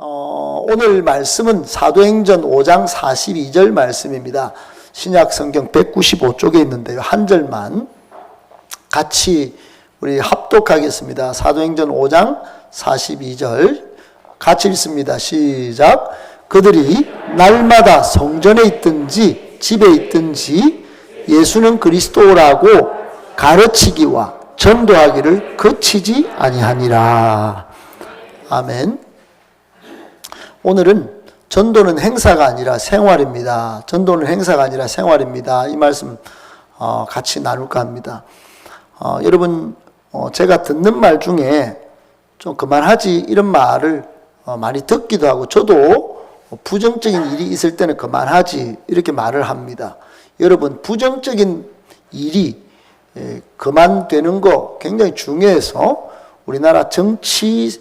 오늘 말씀은 사도행전 5장 42절 말씀입니다. 신약 성경 195쪽에 있는데요. 한 절만 같이 우리 합독하겠습니다. 사도행전 5장 42절 같이 읽습니다. 시작. 그들이 날마다 성전에 있든지 집에 있든지 예수는 그리스도라고 가르치기와 전도하기를 그치지 아니하니라. 아멘. 오늘은 전도는 행사가 아니라 생활입니다. 전도는 행사가 아니라 생활입니다. 이 말씀 같이 나눌까 합니다. 여러분, 제가 듣는 말 중에 좀 그만하지 이런 말을 많이 듣기도 하고, 저도 부정적인 일이 있을 때는 그만하지 이렇게 말을 합니다. 여러분, 부정적인 일이 그만되는 거 굉장히 중요해서 우리나라 정치사를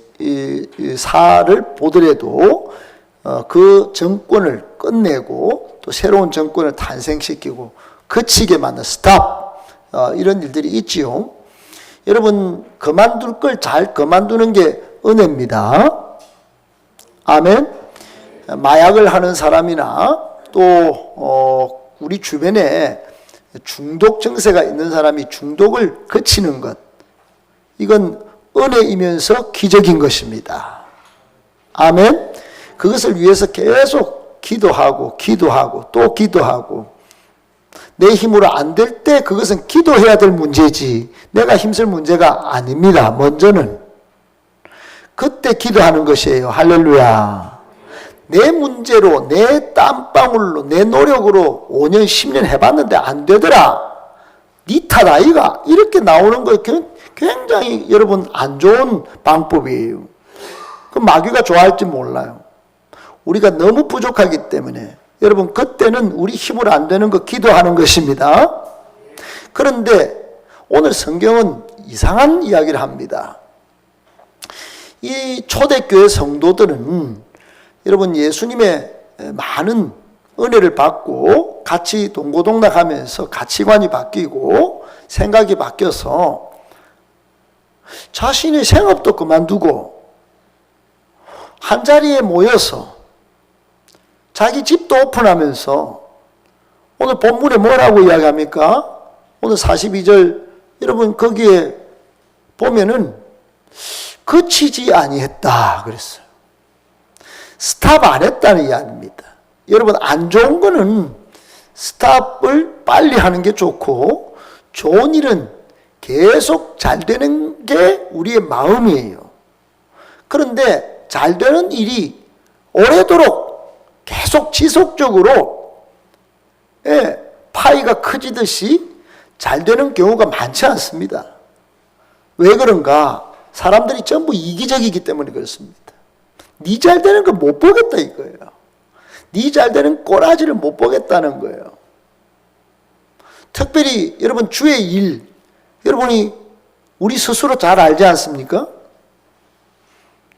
보더라도 그 정권을 끝내고 또 새로운 정권을 탄생시키고 그치게 만든 스탑, 이런 일들이 있지요. 여러분, 그만둘 걸 잘 그만두는 게 은혜입니다. 아멘. 마약을 하는 사람이나 또 우리 주변에 중독 증세가 있는 사람이 중독을 그치는 것, 이건 은혜이면서 기적인 것입니다. 아멘. 그것을 위해서 계속 기도하고 또 기도하고, 내 힘으로 안 될 때 그것은 기도해야 될 문제지 내가 힘쓸 문제가 아닙니다. 먼저는 그때 기도하는 것이에요. 할렐루야. 내 문제로, 내 땀방울로, 내 노력으로 5년 10년 해봤는데 안 되더라, 니 탓 아이가, 이렇게 나오는 거 굉장히 여러분 안 좋은 방법이에요. 그 마귀가 좋아할지 몰라요. 우리가 너무 부족하기 때문에 여러분, 그때는 우리 힘으로 안 되는 거 기도하는 것입니다. 그런데 오늘 성경은 이상한 이야기를 합니다. 이 초대교회 성도들은 여러분, 예수님의 많은 은혜를 받고 같이 동고동락하면서 가치관이 바뀌고 생각이 바뀌어서 자신의 생업도 그만두고 한자리에 모여서 자기 집도 오픈하면서, 오늘 본문에 뭐라고 이야기합니까? 오늘 42절 여러분 거기에 보면은 그치지 아니했다 그랬어요. 스탑 안 했다는 이야기입니다. 여러분, 안 좋은 거는 스탑을 빨리 하는 게 좋고, 좋은 일은 계속 잘 되는 게 우리의 마음이에요. 그런데 잘 되는 일이 오래도록 계속 지속적으로 파이가 커지듯이 잘 되는 경우가 많지 않습니다. 왜 그런가? 사람들이 전부 이기적이기 때문에 그렇습니다. 니 잘 되는 거 못 보겠다 이거예요. 니 잘 되는 꼬라지를 못 보겠다는 거예요. 특별히 여러분, 주의 일, 여러분이 우리 스스로 잘 알지 않습니까?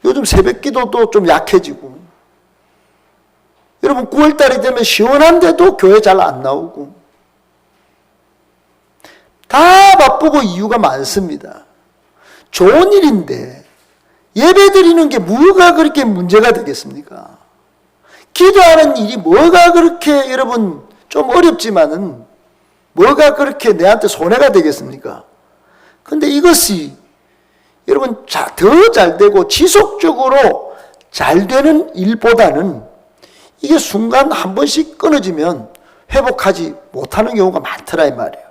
요즘 새벽 기도도 좀 약해지고, 여러분 9월달이 되면 시원한데도 교회 잘 안 나오고, 다 바쁘고 이유가 많습니다. 좋은 일인데 예배 드리는 게 뭐가 그렇게 문제가 되겠습니까? 기도하는 일이 뭐가 그렇게 여러분 좀 어렵지만은 뭐가 그렇게 내한테 손해가 되겠습니까? 근데 이것이 여러분 더 잘 되고 지속적으로 잘 되는 일보다는 이게 순간 한 번씩 끊어지면 회복하지 못하는 경우가 많더라 이 말이에요.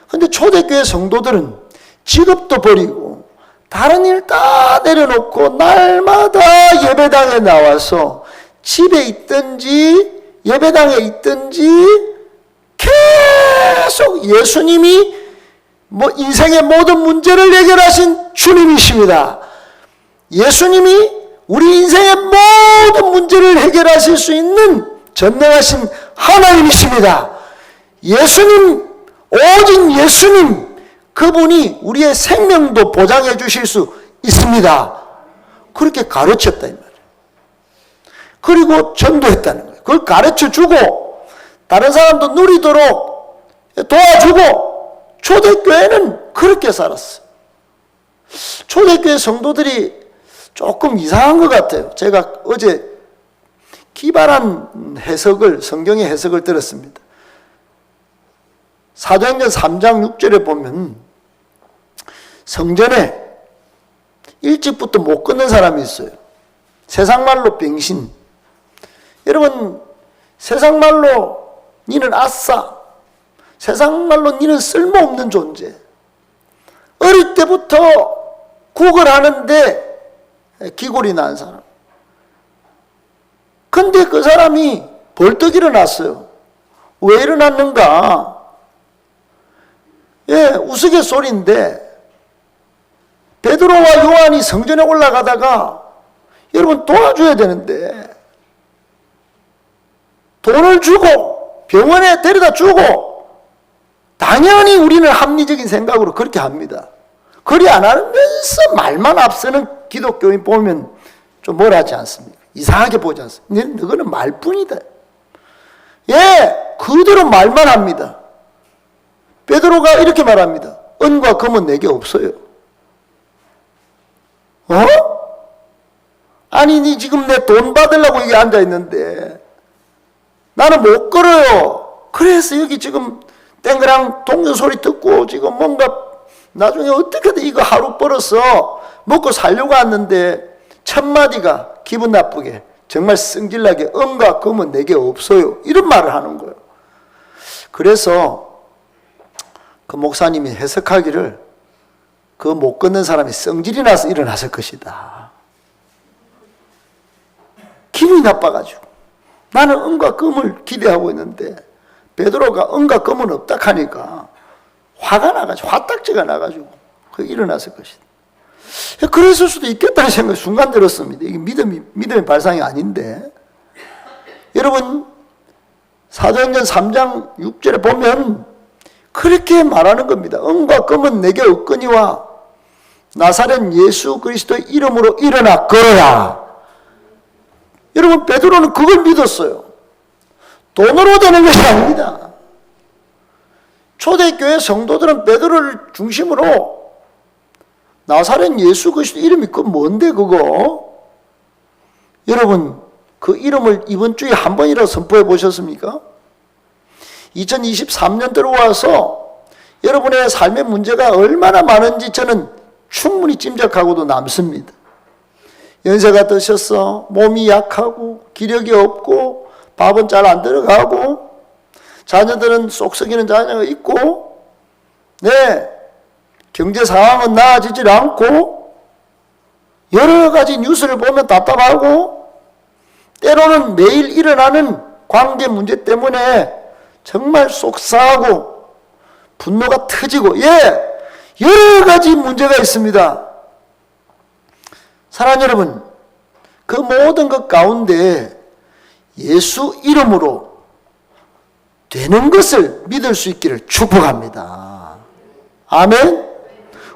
근데 초대교회 성도들은 직업도 버리고 다른 일 다 내려놓고 날마다 예배당에 나와서 집에 있든지 예배당에 있든지 계속 예수님이 인생의 모든 문제를 해결하신 주님이십니다. 예수님이 우리 인생의 모든 문제를 해결하실 수 있는 전능하신 하나님이십니다. 예수님, 오직 예수님, 그분이 우리의 생명도 보장해 주실 수 있습니다. 그렇게 가르쳤다 이 말이에요. 그리고 전도했다는 거예요. 그걸 가르쳐 주고 다른 사람도 누리도록 도와주고, 초대교회는 그렇게 살았어요. 초대교회 성도들이 조금 이상한 것 같아요. 제가 어제 기발한 해석을, 성경의 해석을 들었습니다. 사도행전 3장 6절에 보면 성전에 일찍부터 못 끊는 사람이 있어요. 세상말로 병신. 여러분, 세상말로 니는 아싸, 세상말로 니는 쓸모없는 존재. 어릴 때부터 구걸하는데 기골이 난 사람. 근데 그 사람이 벌떡 일어났어요. 왜 일어났는가? 우스갯소리인데 베드로와 요한이 성전에 올라가다가 여러분 도와줘야 되는데 돈을 주고 병원에 데려다 주고 당연히 우리는 합리적인 생각으로 그렇게 합니다. 그리 안 하면서 말만 앞서는 기독교인 보면 좀 뭐라 하지 않습니까? 이상하게 보지 않습니까? 너는 말뿐이다. 그대로 말만 합니다. 베드로가 이렇게 말합니다. 은과 금은 내게 없어요. 아니, 니 지금 내 돈 받으려고 여기 앉아있는데 나는 못 걸어요. 그래서 여기 지금 땡그랑 동료 소리 듣고 지금 뭔가 나중에 어떻게든 이거 하루 벌어서 먹고 살려고 왔는데 첫 마디가 기분 나쁘게 정말 성질나게 은과 금은 내게 없어요. 이런 말을 하는 거예요. 그래서 그 목사님이 해석하기를 그 못 걷는 사람이 성질이 나서 일어났을 것이다. 기분이 나빠가지고 나는 은과 금을 기대하고 있는데 베드로가 은과 금은 없다 하니까 화가 나가지고 화딱지가 나가지고 그 일어났을 것이다. 그랬을 수도 있겠다는 생각이 순간 들었습니다. 이게 믿음의 발상이 아닌데 여러분 사도행전 3장 6절에 보면 그렇게 말하는 겁니다. 은과 금은 내게 없거니와 나사렛 예수 그리스도의 이름으로 일어나 걸어라. 여러분 베드로는 그걸 믿었어요. 돈으로 되는 것이 아닙니다. 초대교회 성도들은 베드로를 중심으로 나사렛 예수 그리스도 이름이 그 뭔데 그거? 여러분 그 이름을 이번 주에 한 번이라도 선포해 보셨습니까? 2023년 들어와서 여러분의 삶의 문제가 얼마나 많은지 저는 충분히 짐작하고도 남습니다. 연세가 드셔서 몸이 약하고 기력이 없고 밥은 잘 안 들어가고 자녀들은 쏙 썩이는 자녀가 있고 경제 상황은 나아지질 않고 여러 가지 뉴스를 보면 답답하고 때로는 매일 일어나는 관계 문제 때문에 정말 속상하고 분노가 터지고 여러 가지 문제가 있습니다. 사랑하는 여러분, 그 모든 것 가운데 예수 이름으로 되는 것을 믿을 수 있기를 축복합니다. 아멘.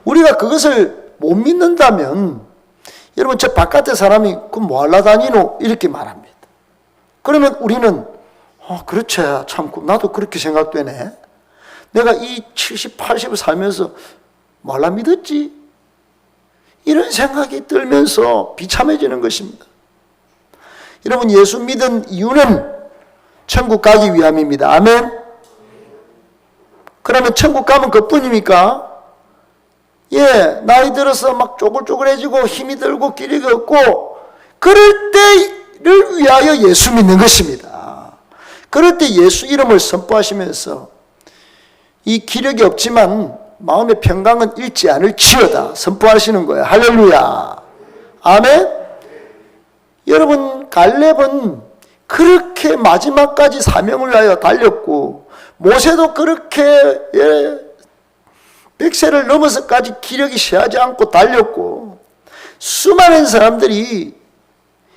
우리가 그것을 못 믿는다면 여러분 저 바깥에 사람이 그 뭐 하려 다니노 이렇게 말합니다. 그러면 우리는 그렇지 참 나도 그렇게 생각되네. 내가 이 70, 80을 살면서 뭐 하려 믿었지? 이런 생각이 들면서 비참해지는 것입니다. 여러분 예수 믿은 이유는 천국 가기 위함입니다. 아멘. 그러면 천국 가면 그뿐입니까? 나이 들어서 막 쪼글쪼글해지고 힘이 들고 기력이 없고 그럴 때를 위하여 예수 믿는 것입니다. 그럴 때 예수 이름을 선포하시면서 이 기력이 없지만 마음의 평강은 잃지 않을지어다 선포하시는 거예요. 할렐루야. 아멘. 여러분 갈렙은 그렇게 마지막까지 사명을 위하여 달렸고 모세도 그렇게 100세를 넘어서까지 기력이 쇠하지 않고 달렸고 수많은 사람들이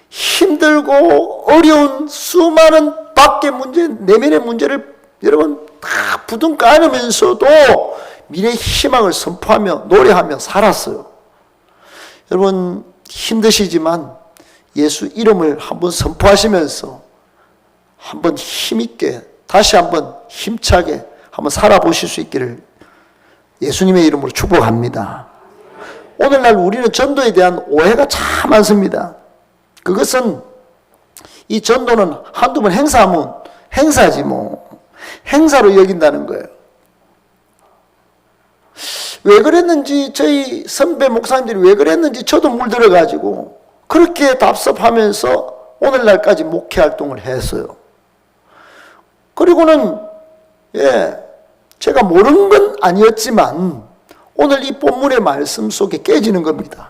힘들고 어려운 수많은 밖의 문제, 내면의 문제를 여러분 다 부둥 까면서도 미래의 희망을 선포하며 노래하며 살았어요. 여러분 힘드시지만 예수 이름을 한번 선포하시면서 한번 힘있게 다시 한번 힘차게 한번 살아보실 수 있기를 예수님의 이름으로 축복합니다. 오늘날 우리는 전도에 대한 오해가 참 많습니다. 그것은 이 전도는 한두 번 행사하면 행사지 뭐. 행사로 여긴다는 거예요. 왜 그랬는지 저희 선배 목사님들이 왜 그랬는지 저도 물들어가지고 그렇게 답습하면서 오늘날까지 목회 활동을 했어요. 그리고는 제가 모르는 건 아니었지만 오늘 이 본문의 말씀 속에 깨지는 겁니다.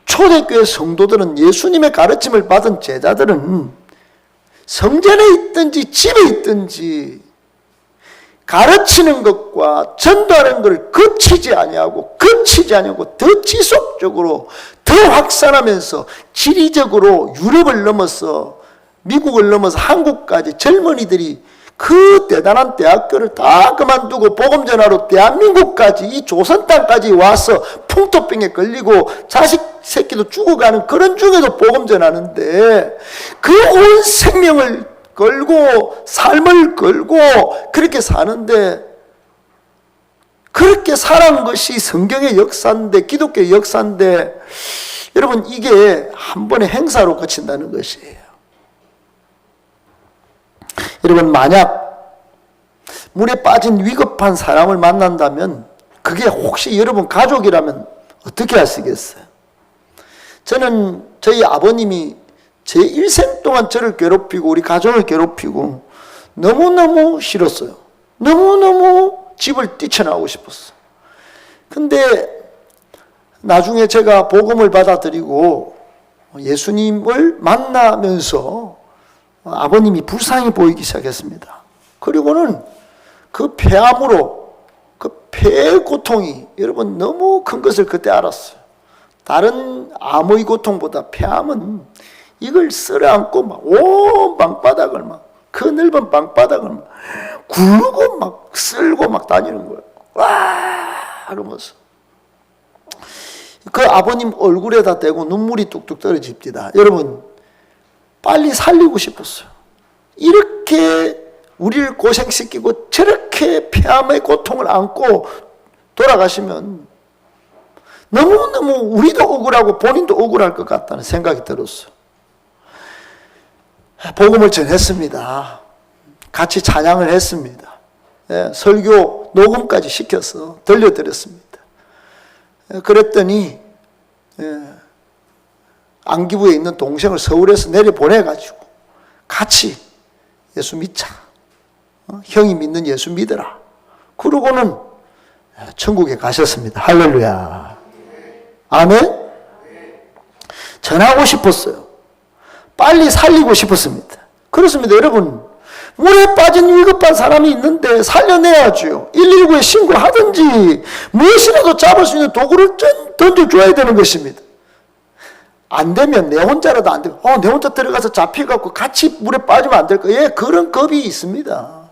초대교회 성도들은 예수님의 가르침을 받은 제자들은 성전에 있든지 집에 있든지 가르치는 것과 전도하는 것을 그치지 아니하고 더 지속적으로 더 확산하면서 지리적으로 유럽을 넘어서 미국을 넘어서 한국까지 젊은이들이 그 대단한 대학교를 다 그만두고 복음 전하러 대한민국까지 이 조선 땅까지 와서 풍토병에 걸리고 자식 새끼도 죽어가는 그런 중에도 복음 전하는데 그 온 생명을 걸고 삶을 걸고 그렇게 사는데 그렇게 살아온 것이 성경의 역사인데 기독교의 역사인데 여러분 이게 한 번의 행사로 그친다는 것이에요. 여러분 만약 물에 빠진 위급한 사람을 만난다면 그게 혹시 여러분 가족이라면 어떻게 하시겠어요? 저는 저희 아버님이 제 일생 동안 저를 괴롭히고 우리 가족을 괴롭히고 너무너무 싫었어요. 너무너무 집을 뛰쳐나오고 싶었어요. 근데 나중에 제가 복음을 받아들이고 예수님을 만나면서 아버님이 불쌍히 보이기 시작했습니다. 그리고는 그 폐암으로 그 폐의 고통이 여러분 너무 큰 것을 그때 알았어요. 다른 암의 고통보다 폐암은 이걸 쓸어안고 막 온 방바닥을 막 그 넓은 방바닥을 막 굴고 막 쓸고 막 다니는 거예요. 와 그러면서 그 아버님 얼굴에다 대고 눈물이 뚝뚝 떨어집니다. 여러분 빨리 살리고 싶었어요. 이렇게 우리를 고생시키고 저렇게 폐암의 고통을 안고 돌아가시면 너무너무 우리도 억울하고 본인도 억울할 것 같다는 생각이 들었어요. 복음을 전했습니다. 같이 찬양을 했습니다. 설교 녹음까지 시켜서 들려드렸습니다. 그랬더니 안기부에 있는 동생을 서울에서 내려보내가지고 같이 예수 믿자. 형이 믿는 예수 믿어라. 그러고는 천국에 가셨습니다. 할렐루야. 아멘? 전하고 싶었어요. 빨리 살리고 싶었습니다. 그렇습니다. 여러분 물에 빠진 위급한 사람이 있는데 살려내야죠. 119에 신고하든지 무엇이라도 잡을 수 있는 도구를 던져줘야 되는 것입니다. 안 되면 내 혼자라도 안 되고 내 혼자 들어가서 잡혀갖고 같이 물에 빠지면 안 될까? 예, 그런 겁이 있습니다.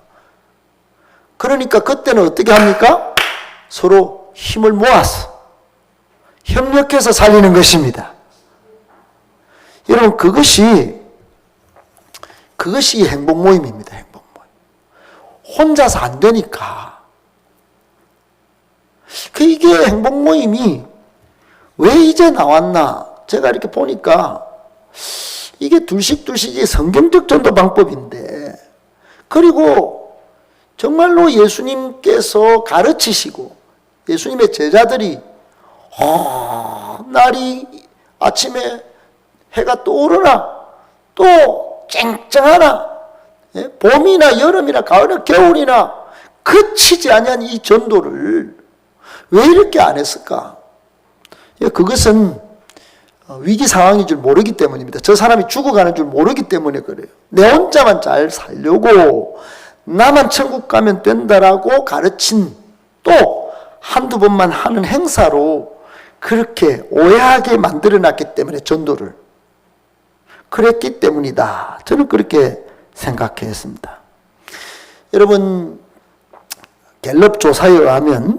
그러니까 그때는 어떻게 합니까? 서로 힘을 모아서 협력해서 살리는 것입니다. 여러분 그것이 행복 모임입니다. 행복 모임. 혼자서 안 되니까. 이게 행복 모임이 왜 이제 나왔나? 제가 이렇게 보니까 이게 둘씩둘씩이 성경적 전도 방법인데 그리고 정말로 예수님께서 가르치시고 예수님의 제자들이 날이 아침에 해가 떠오르나 또 쨍쨍하나 봄이나 여름이나 가을이나 겨울이나 그치지 아니한 이 전도를 왜 이렇게 안 했을까? 그것은 위기 상황인 줄 모르기 때문입니다. 저 사람이 죽어가는 줄 모르기 때문에 그래요. 내 혼자만 잘 살려고 나만 천국 가면 된다라고 가르친 또 한두 번만 하는 행사로 그렇게 오해하게 만들어놨기 때문에 전도를 그랬기 때문이다. 저는 그렇게 생각했습니다. 여러분 갤럽 조사에 의하면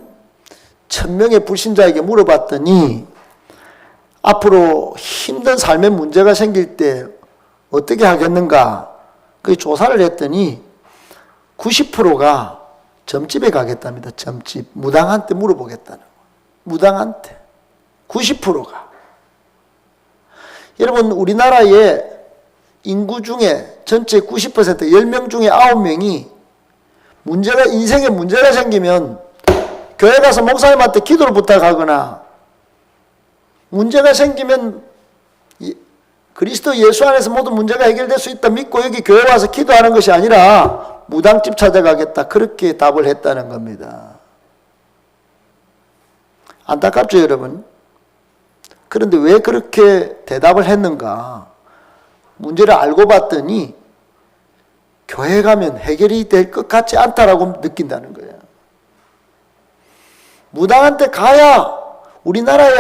1000명의 불신자에게 물어봤더니 앞으로 힘든 삶의 문제가 생길 때 어떻게 하겠는가? 그 조사를 했더니 90%가 점집에 가겠답니다. 점집. 무당한테 물어보겠다는 거예요. 무당한테. 90%가. 여러분, 우리나라의 인구 중에 전체 90%, 10명 중에 9명이 인생에 문제가 생기면 교회 가서 목사님한테 기도를 부탁하거나, 문제가 생기면 그리스도 예수 안에서 모든 문제가 해결될 수 있다 믿고 여기 교회 와서 기도하는 것이 아니라 무당집 찾아가겠다, 그렇게 답을 했다는 겁니다. 안타깝죠, 여러분? 그런데 왜 그렇게 대답을 했는가? 문제를 알고 봤더니 교회 가면 해결이 될 것 같지 않다라고 느낀다는 거예요. 무당한테 가야 우리나라의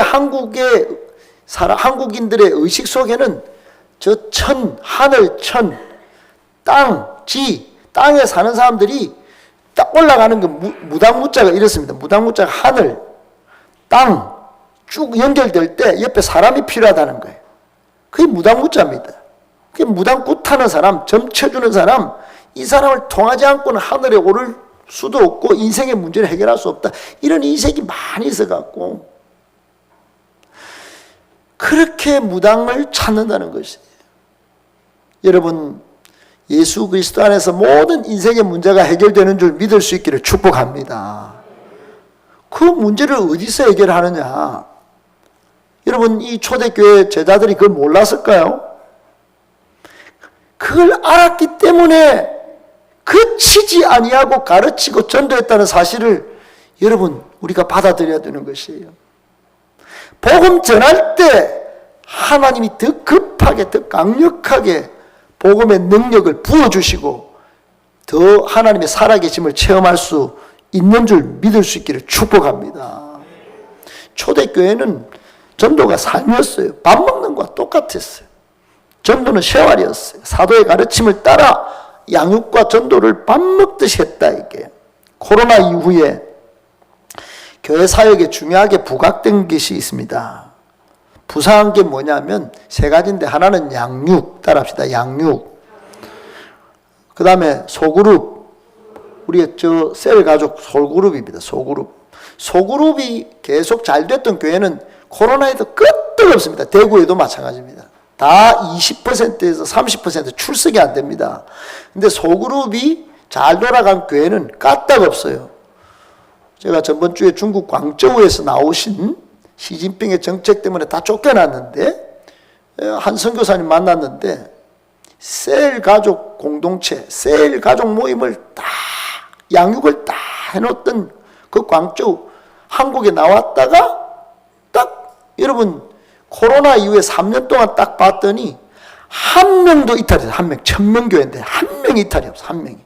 한국인들의 의식 속에는 저 하늘, 땅에 사는 사람들이 딱 올라가는 그 무당무자가 이렇습니다. 무당무자가 하늘, 땅 쭉 연결될 때 옆에 사람이 필요하다는 거예요. 그게 무당무자입니다. 그게 무당굿 타는 사람, 점 쳐주는 사람, 이 사람을 통하지 않고는 하늘에 오를 수도 없고 인생의 문제를 해결할 수 없다. 이런 인식이 많이 있어갖고 그렇게 무당을 찾는다는 것이에요. 여러분, 예수 그리스도 안에서 모든 인생의 문제가 해결되는 줄 믿을 수 있기를 축복합니다. 그 문제를 어디서 해결하느냐? 여러분, 이 초대교회 제자들이 그걸 몰랐을까요? 그걸 알았기 때문에 그치지 아니하고 가르치고 전도했다는 사실을 여러분, 우리가 받아들여야 되는 것이에요. 복음 전할 때 하나님이 더 급하게, 더 강력하게 복음의 능력을 부어주시고 더 하나님의 살아계심을 체험할 수 있는 줄 믿을 수 있기를 축복합니다. 초대교회는 전도가 삶이었어요. 밥 먹는 것과 똑같았어요. 전도는 생활이었어요. 사도의 가르침을 따라 양육과 전도를 밥 먹듯이 했다, 이게. 코로나 이후에 교회 사역에 중요하게 부각된 것이 있습니다. 부상한 게 뭐냐면 세 가지인데, 하나는 양육, 따라합시다. 양육. 그 다음에 소그룹. 우리의 셀 가족 소그룹입니다. 소그룹이 계속 잘 됐던 교회는 코로나에도 끄떡없습니다. 대구에도 마찬가지입니다. 다 20%에서 30% 출석이 안 됩니다. 근데 소그룹이 잘 돌아간 교회는 까딱없어요. 제가 저번 주에 중국 광저우에서 나오신 시진핑의 정책 때문에 다 쫓겨났는데, 한 선교사님 만났는데 셀 가족 공동체, 셀 가족 모임을 다 양육을 다 해놓던 그 광저우, 한국에 나왔다가 딱 여러분 코로나 이후에 3년 동안 딱 봤더니 한 명도 이탈이 없어요. 1000명 교회인데 한 명이 이탈이 없어요. 한 명이.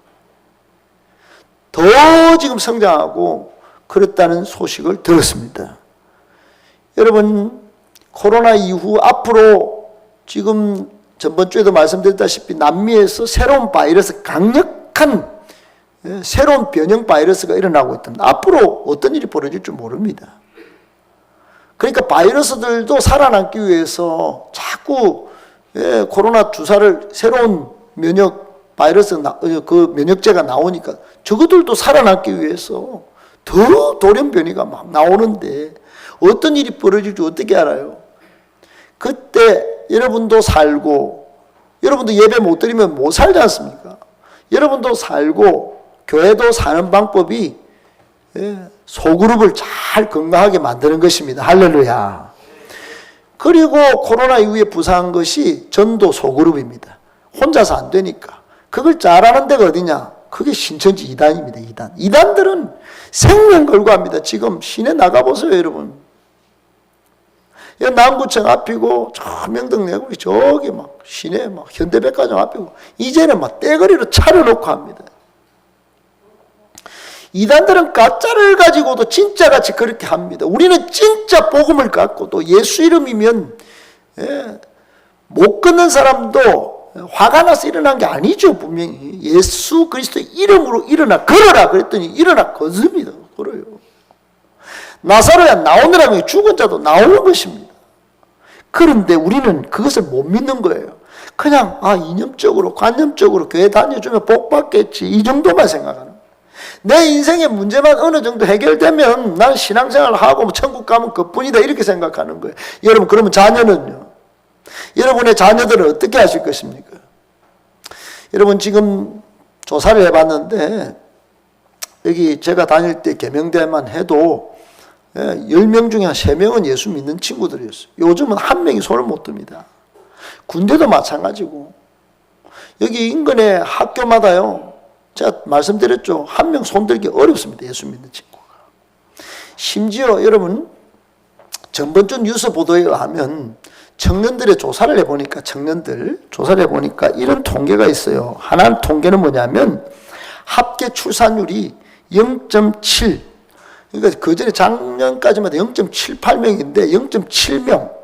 더 지금 성장하고 그렇다는 소식을 들었습니다. 여러분, 코로나 이후 앞으로 지금 전번 주에도 말씀드렸다시피 남미에서 새로운 바이러스, 강력한 새로운 변형 바이러스가 일어나고 있답니다. 앞으로 어떤 일이 벌어질 줄 모릅니다. 그러니까 바이러스들도 살아남기 위해서 자꾸 코로나 주사를, 새로운 그 면역제가 나오니까 저것들도 살아남기 위해서 더 돌연변이가 막 나오는데 어떤 일이 벌어질지 어떻게 알아요? 그때 여러분도 살고, 여러분도 예배 못 드리면 못 살지 않습니까? 여러분도 살고 교회도 사는 방법이 소그룹을 잘 건강하게 만드는 것입니다. 할렐루야. 그리고 코로나 이후에 부상한 것이 전도 소그룹입니다. 혼자서 안 되니까. 그걸 잘하는 데가 어디냐? 그게 신천지 이단입니다. 이단들은 생명 걸고 합니다. 지금 시내 나가보세요, 여러분. 남구청 앞이고, 저 명덕내고, 저기 막 시내 막 현대백화점 앞이고, 이제는 막 떼거리로 차려놓고 합니다. 이단들은 가짜를 가지고도 진짜같이 그렇게 합니다. 우리는 진짜 복음을 갖고 또 예수 이름이면 못 끊는 사람도 화가 나서 일어난 게 아니죠. 분명히 예수 그리스도 이름으로 일어나 걸어라 그랬더니 일어나 걷습니다. 걸어요. 나사로야 나오느라면 죽은 자도 나오는 것입니다. 그런데 우리는 그것을 못 믿는 거예요. 그냥 이념적으로 관념적으로 교회 다녀주면 복 받겠지, 이 정도만 생각하는 거예요. 내 인생의 문제만 어느 정도 해결되면 난 신앙생활을 하고 천국 가면 그뿐이다 이렇게 생각하는 거예요. 여러분 그러면 자녀는요? 여러분의 자녀들은 어떻게 하실 것입니까? 여러분 지금 조사를 해봤는데 여기 제가 다닐 때 계명대만 해도 10명 중에 한 3명은 예수 믿는 친구들이었어요. 요즘은 1명이 손을 못 듭니다. 군대도 마찬가지고 여기 인근의 학교마다요 제가 말씀드렸죠. 1명 손들기 어렵습니다. 예수 믿는 친구가. 심지어 여러분 전번주 뉴스 보도에 의하면 청년들의 조사를 해보니까 이런 통계가 있어요. 하나는 통계는 뭐냐면 합계 출산율이 0.7 그러니까 그전에 작년까지만 해도 0.78명인데 0.7명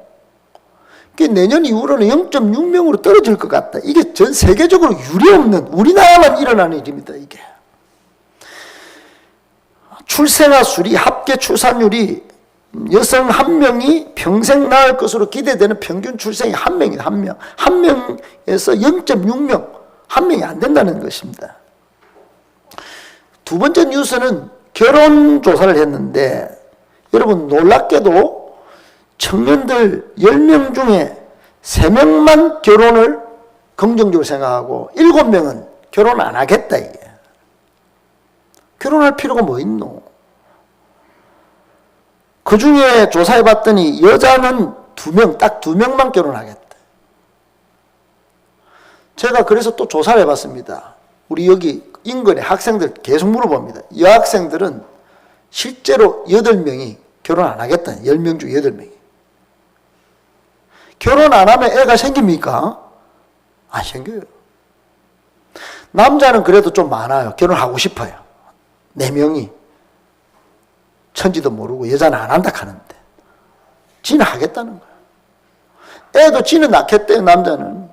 내년 이후로는 0.6명으로 떨어질 것 같다. 이게 전 세계적으로 유례없는 우리나라만 일어나는 일입니다. 이게 출생아 수리 합계 출산율이 여성 1명이 평생 낳을 것으로 기대되는 평균 출생이 1명이다. 1명. 1명에서 0.6명. 1명이 안 된다는 것입니다. 두 번째 뉴스는 결혼 조사를 했는데 여러분 놀랍게도 청년들 10명 중에 3명만 결혼을 긍정적으로 생각하고 7명은 결혼 안 하겠다 이게. 결혼할 필요가 뭐 있노? 그 중에 조사해 봤더니 여자는 2명, 딱 2명만 결혼하겠다. 제가 그래서 또 조사를 해 봤습니다. 우리 여기 인근의 학생들 계속 물어봅니다. 여학생들은 실제로 8명이 결혼 안 하겠다. 10명 중 8명이. 결혼 안 하면 애가 생깁니까? 안 생겨요. 남자는 그래도 좀 많아요. 결혼하고 싶어요. 4명이. 천지도 모르고 여자는 안 한다 하는데. 지는 하겠다는 거예요. 애도 지는 낳겠대요, 남자는.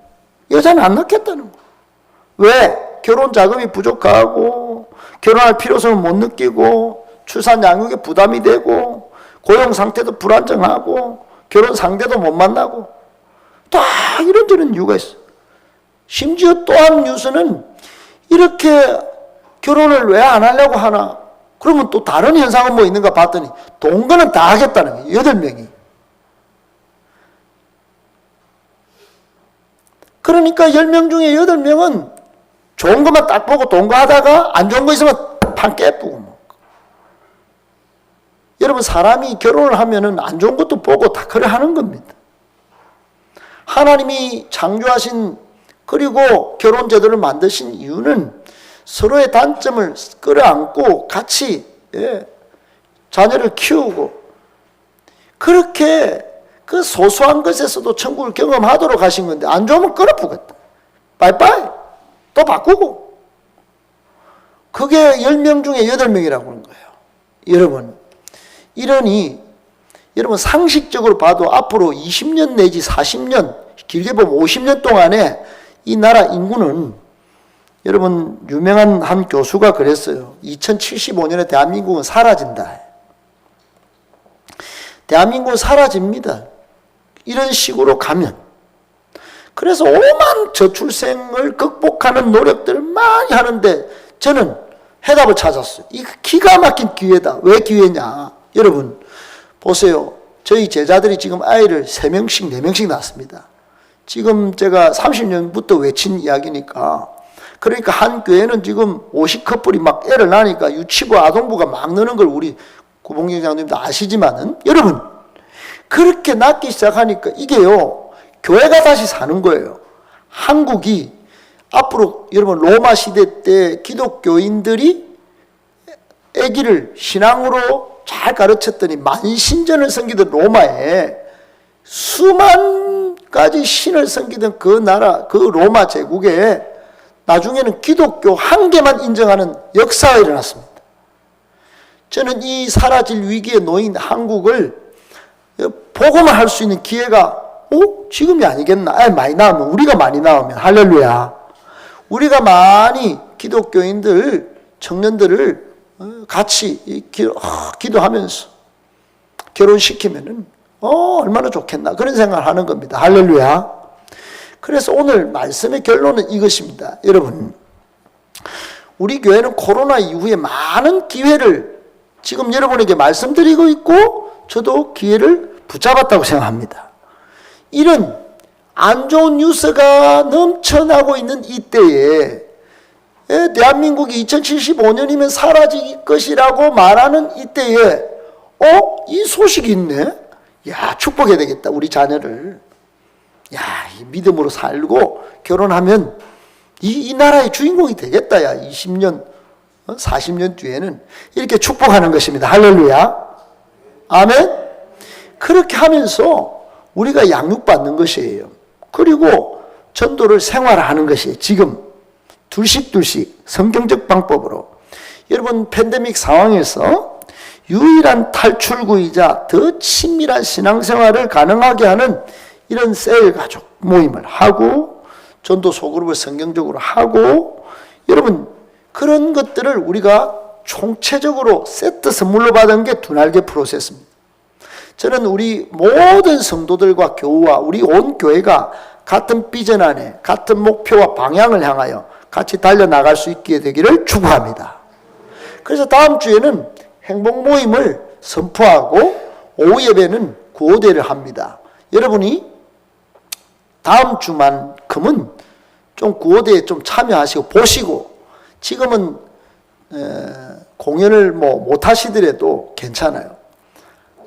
여자는 안 낳겠다는 거예요. 왜? 결혼 자금이 부족하고, 결혼할 필요성을 못 느끼고, 출산 양육에 부담이 되고, 고용 상태도 불안정하고, 결혼 상대도 못 만나고, 다 이런저런 이유가 있어. 심지어 또 한 뉴스는 이렇게 결혼을 왜 안 하려고 하나? 그러면 또 다른 현상은 뭐 있는가 봤더니 동거는 다 하겠다는 거예요. 8명이. 그러니까 10명 중에 8명은 좋은 것만 딱 보고 동거하다가 안 좋은 거 있으면 판 깨쁘고 뭐. 여러분 사람이 결혼을 하면은 안 좋은 것도 보고 다 그래 하는 겁니다. 하나님이 창조하신 그리고 결혼 제도를 만드신 이유는 서로의 단점을 끌어안고 같이 자녀를 키우고 그렇게 그 소소한 것에서도 천국을 경험하도록 하신 건데 안 좋으면 끌어부겠다. 빠이빠이. 또 바꾸고. 그게 10명 중에 8명이라고 하는 거예요. 여러분 이러니 여러분 상식적으로 봐도 앞으로 20년 내지 40년 길게 보면 50년 동안에 이 나라 인구는 여러분 유명한 한 교수가 그랬어요. 2075년에 대한민국은 사라진다. 대한민국은 사라집니다. 이런 식으로 가면. 그래서 오만 저출생을 극복하는 노력들을 많이 하는데 저는 해답을 찾았어요. 이 기가 막힌 기회다. 왜 기회냐? 여러분 보세요. 저희 제자들이 지금 아이를 3명씩 4명씩 낳습니다. 지금 제가 30년부터 외친 이야기니까 그러니까 한 교회는 지금 50커플이 막 애를 낳으니까 유치부 아동부가 막 느는 걸 우리 구봉경 장님도 아시지만은 여러분 그렇게 낳기 시작하니까 이게요 교회가 다시 사는 거예요. 한국이 앞으로 여러분 로마 시대 때 기독교인들이 아기를 신앙으로 잘 가르쳤더니 만신전을 섬기던 로마에 수만 가지 신을 섬기던 그 나라 그 로마 제국에 나중에는 기독교 한 개만 인정하는 역사가 일어났습니다. 저는 이 사라질 위기에 놓인 한국을 보고만 할 수 있는 기회가 지금이 아니겠나. 많이 나오면 우리가 많이 나오면 할렐루야. 우리가 많이 기독교인들 청년들을 같이 기도하면서 결혼시키면은 얼마나 좋겠나 그런 생각을 하는 겁니다. 할렐루야. 그래서 오늘 말씀의 결론은 이것입니다. 여러분 우리 교회는 코로나 이후에 많은 기회를 지금 여러분에게 말씀드리고 있고 저도 기회를 붙잡았다고 생각합니다. 이런 안 좋은 뉴스가 넘쳐나고 있는 이때에 대한민국이 2075년이면 사라질 것이라고 말하는 이때에 이 소식이 있네? 야, 축복해야 되겠다, 우리 자녀를. 야, 이 믿음으로 살고 결혼하면 이 나라의 주인공이 되겠다. 야, 20년, 40년 뒤에는 이렇게 축복하는 것입니다. 할렐루야. 아멘. 그렇게 하면서 우리가 양육받는 것이에요. 그리고 전도를 생활하는 것이에요. 지금 둘씩 성경적 방법으로. 여러분, 팬데믹 상황에서 유일한 탈출구이자 더 친밀한 신앙생활을 가능하게 하는 이런 셀 가족 모임을 하고 전도 소그룹을 성경적으로 하고, 여러분 그런 것들을 우리가 총체적으로 세트 선물로 받은 게 두날개 프로세스입니다. 저는 우리 모든 성도들과 교우와 우리 온 교회가 같은 비전 안에 같은 목표와 방향을 향하여 같이 달려나갈 수 있게 되기를 축복합니다. 그래서 다음 주에는 행복 모임을 선포하고 오후 예배는 구호대를 합니다. 여러분이 다음 주만큼은 좀 구호대에 좀 참여하시고 보시고, 지금은 공연을 못 하시더라도 괜찮아요.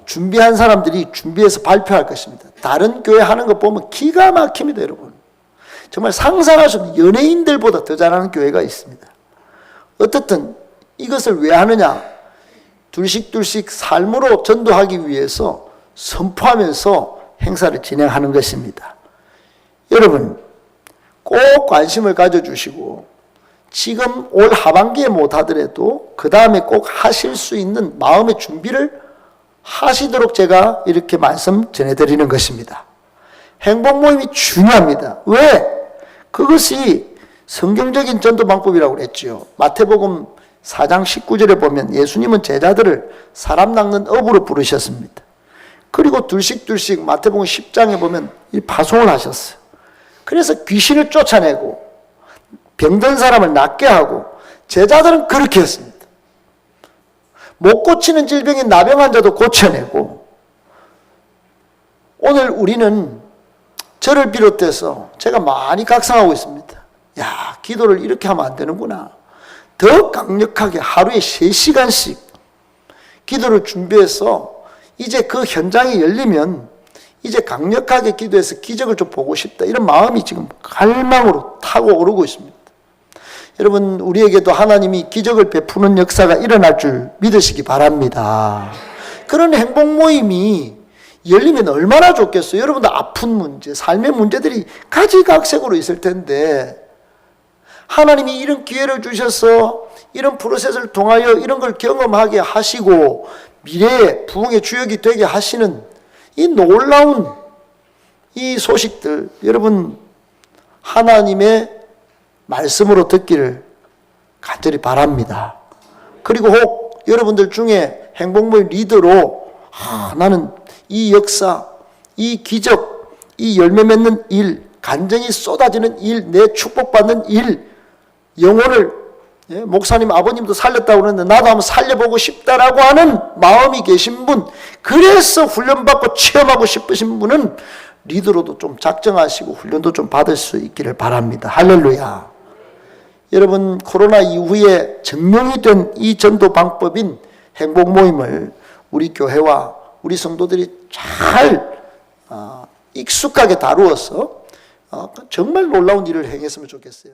준비한 사람들이 준비해서 발표할 것입니다. 다른 교회 하는 거 보면 기가 막힙니다, 여러분. 정말 상상할 수 없는 연예인들보다 더 잘하는 교회가 있습니다. 어떻든 이것을 왜 하느냐? 둘씩 삶으로 전도하기 위해서 선포하면서 행사를 진행하는 것입니다. 여러분 꼭 관심을 가져주시고, 지금 올 하반기에 못하더라도 그 다음에 꼭 하실 수 있는 마음의 준비를 하시도록 제가 이렇게 말씀 전해드리는 것입니다. 행복 모임이 중요합니다. 왜? 그것이 성경적인 전도 방법이라고 그랬죠. 마태복음 4장 19절에 보면 예수님은 제자들을 사람 낚는 어부로 부르셨습니다. 그리고 둘씩 마태복음 10장에 보면 이 파송을 하셨어요. 그래서 귀신을 쫓아내고 병든 사람을 낫게 하고, 제자들은 그렇게 했습니다. 못 고치는 질병인 나병 환자도 고쳐내고, 오늘 우리는 저를 비롯해서 제가 많이 각성하고 있습니다. 야, 기도를 이렇게 하면 안 되는구나. 더 강력하게 하루에 3시간씩 기도를 준비해서 이제 그 현장이 열리면 이제 강력하게 기도해서 기적을 좀 보고 싶다, 이런 마음이 지금 갈망으로 타고 오르고 있습니다. 여러분, 우리에게도 하나님이 기적을 베푸는 역사가 일어날 줄 믿으시기 바랍니다. 그런 행복 모임이 열리면 얼마나 좋겠어요. 여러분들 아픈 문제, 삶의 문제들이 가지각색으로 있을 텐데 하나님이 이런 기회를 주셔서 이런 프로세스를 통하여 이런 걸 경험하게 하시고 미래의 부흥의 주역이 되게 하시는 이 놀라운 이 소식들, 여러분 하나님의 말씀으로 듣기를 간절히 바랍니다. 그리고 혹 여러분들 중에 행복모임 리더로 나는 이 역사, 이 기적, 이 열매 맺는 일, 간증이 쏟아지는 일, 내 축복받는 일, 영혼을 목사님 아버님도 살렸다고 그러는데 나도 한번 살려보고 싶다라고 하는 마음이 계신 분, 그래서 훈련받고 체험하고 싶으신 분은 리더로도 좀 작정하시고 훈련도 좀 받을 수 있기를 바랍니다. 할렐루야. 여러분, 코로나 이후에 증명이 된 이 전도 방법인 행복 모임을 우리 교회와 우리 성도들이 잘 익숙하게 다루어서 정말 놀라운 일을 행했으면 좋겠어요.